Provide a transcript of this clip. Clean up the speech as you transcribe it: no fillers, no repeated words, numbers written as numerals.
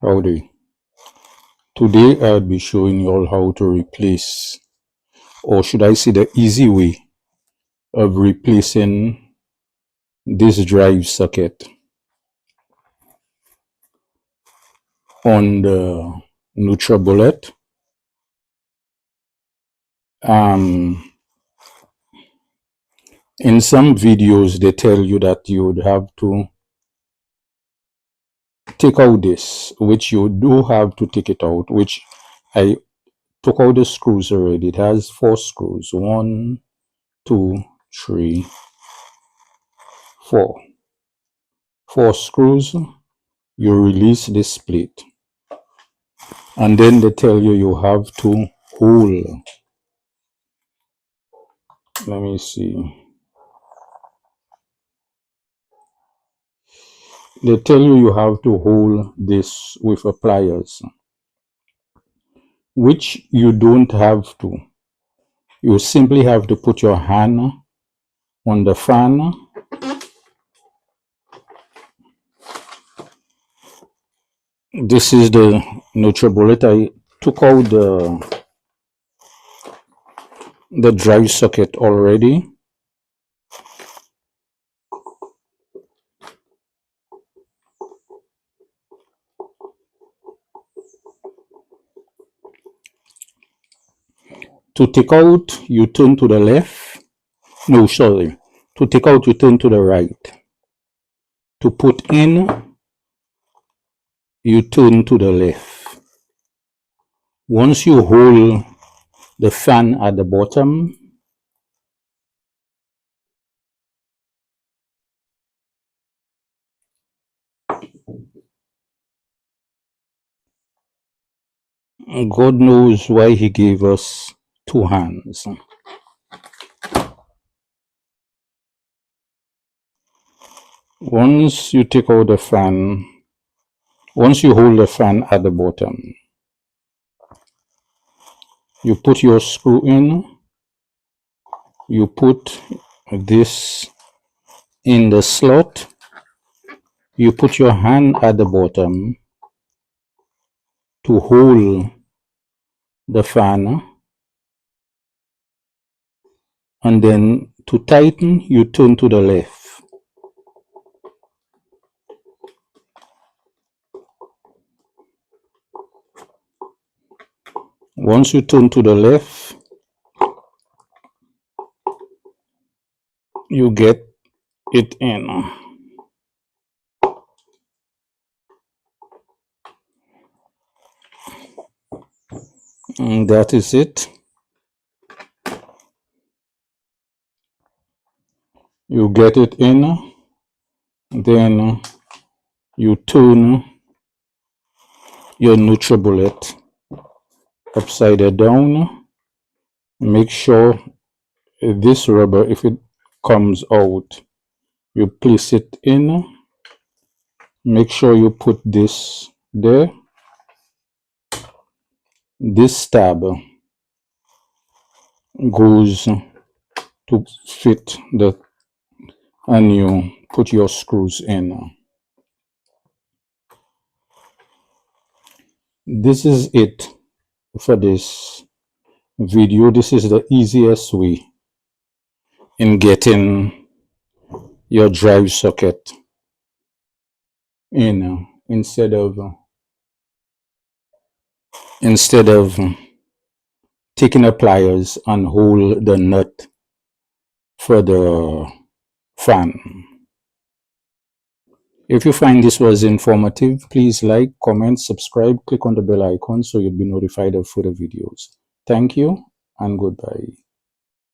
Howdy. Today I'll be showing you all how to replace, or should I say the easy way of replacing this drive socket on the NutriBullet. In some videos they tell you that you would have to take out this, which you do have to take it out, which I took out the screws already. It has 4 screws, 1, 2, 3, 4. 4 screws. You release this plate, and then they tell you have to hold. Let me see. They tell you have to hold this with a pliers, which you don't have to. You simply have to put your hand on the fan. This is the NutriBullet. I took out the drive socket already. To take out, you turn to the left. No, sorry. To take out, you turn to the right. To put in, you turn to the left. Once you hold the fan at the bottom, God knows why he gave us 2 hands. Once you take out the fan, once you hold the fan at the bottom, you put your screw in, you put this in the slot, you put your hand at the bottom to hold the fan, and then to tighten, you turn to the left. Once you turn to the left, you get it in. And that is it. You get it in, then you turn your NutriBullet upside down. Make sure this rubber, if it comes out, you place it in. Make sure you put this there. This tab goes to fit the, and you put your screws in. This is it for this video. This is the easiest way in getting your drive socket in, instead of taking the pliers and hold the nut for the fan. If you find this was informative, please like, comment, subscribe, click on the bell icon so you'll be notified of further videos. Thank you and goodbye.